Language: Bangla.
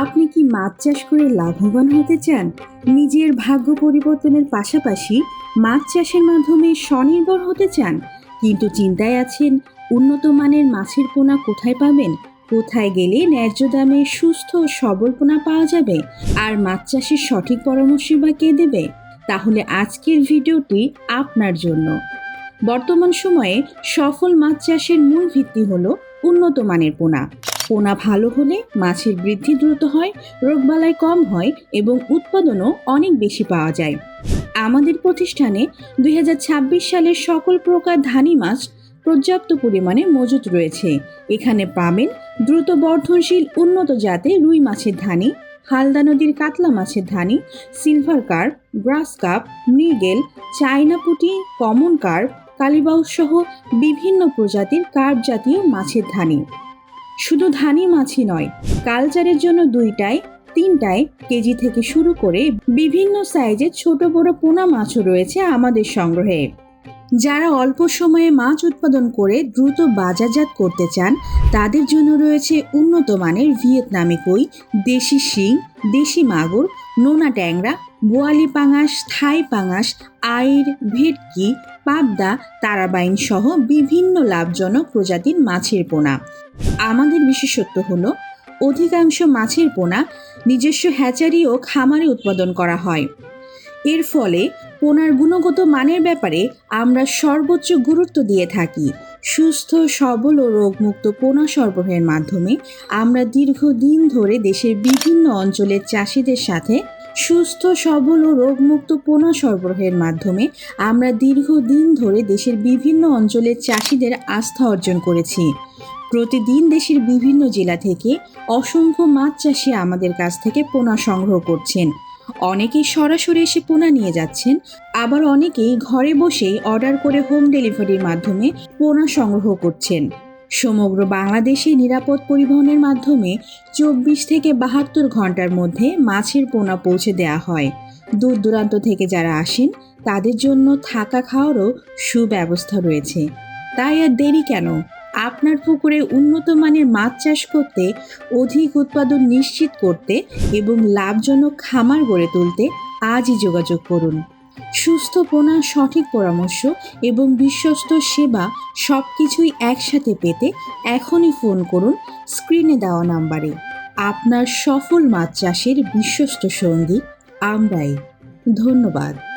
আপনি কি মাছ চাষ করে লাভবান হতে চান? নিজের ভাগ্য পরিবর্তনের পাশাপাশি মাছ চাষের মাধ্যমে স্বনির্ভর হতে চান, কিন্তু চিন্তায় আছেন উন্নত মানের মাছের পোনা কোথায় পাবেন? কোথায় গেলে ন্যায্য দামে সুস্থ ও সবল পোনা পাওয়া যাবে? আর মাছ চাষের সঠিক পরামর্শ বা কে দেবে? তাহলে আজকের ভিডিওটি আপনার জন্য। বর্তমান সময়ে সফল মাছ চাষের মূল ভিত্তি হলো উন্নত মানের পোনা। পোনা ভালো হলে মাছের বৃদ্ধি দ্রুত হয়, রোগবালাই কম হয় এবং উৎপাদনও অনেক বেশি পাওয়া যায়। আমাদের প্রতিষ্ঠানে 2026 সালের সকল প্রকার ধানি মাছ পর্যাপ্ত পরিমাণে মজুত রয়েছে। এখানে পাবেন দ্রুত বর্ধনশীল উন্নত জাতের রুই মাছের ধানি, হালদা নদীর কাতলা মাছের ধানি, সিলভার কার্প, গ্রাস কাপ, মৃগেল, চায়না পুঁটি, কমন কার্প, কালিবাউস সহ বিভিন্ন প্রজাতির কার্প জাতীয় মাছের ধানি। শুধু ধানি মাছই নয়, কালচারের জন্য 2টায় 3টায় কেজি থেকে শুরু করে বিভিন্ন সাইজের ছোট বড় পোনা মাছও রয়েছে আমাদের সংগ্রহে। যারা অল্প সময়ে মাছ উৎপাদন করে দ্রুত বাজারজাত করতে চান, তাদের জন্য রয়েছে উন্নত মানের ভিয়েতনামি কই, দেশি শিং, দেশি মাগুর, নোনা ট্যাংরা, বোয়ালি পাঙাশ, থাই পাঙাশ, আইড়, ভেটকি, পাবদা, তারাবাইন সহ বিভিন্ন লাভজনক প্রজাতির মাছের পোনা। আমাদের বিশেষত্ব হলো অধিকাংশ মাছের পোনা নিজস্ব হ্যাচারি ও খামারে উৎপাদন করা হয়। এর ফলে পোনার গুণগত মানের ব্যাপারে আমরা সর্বোচ্চ গুরুত্ব দিয়ে থাকি। সুস্থ, সবল ও রোগমুক্ত পোনা সরবরাহের মাধ্যমে আমরা দীর্ঘদিন ধরে দেশের বিভিন্ন অঞ্চলের চাষিদের সাথে আস্থা অর্জন করেছি। প্রতিদিন দেশের বিভিন্ন জেলা থেকে অসংখ্য মাছ চাষি আমাদের কাছ থেকে পোনা সংগ্রহ করছেন। অনেকেই সরাসরি এসে পোনা নিয়ে যাচ্ছেন, আবার অনেকেই ঘরে বসেই অর্ডার করে হোম ডেলিভারির মাধ্যমে পোনা সংগ্রহ করছেন। সমগ্র বাংলাদেশে নিরাপদ পরিবহনের মাধ্যমে 24 থেকে 72 ঘন্টার মধ্যে মাছের পোনা পৌঁছে দেওয়া হয়। দূর দূরান্ত থেকে যারা আসেন তাদের জন্য থাকা খাওয়ারও সুব্যবস্থা রয়েছে। তাই আর দেরি কেন? আপনার পুকুরে উন্নত মানের মাছ চাষ করতে, অধিক উৎপাদন নিশ্চিত করতে এবং লাভজনক খামার গড়ে তুলতে আজই যোগাযোগ করুন। সুস্থ পোনা, সঠিক পরামর্শ এবং বিশ্বস্ত সেবা সবকিছুই একসাথে পেতে এখনই ফোন করুন স্ক্রিনে দেওয়া নাম্বারে। আপনার সফল মাছ চাষের বিশ্বস্ত সঙ্গী আমরাই। ধন্যবাদ।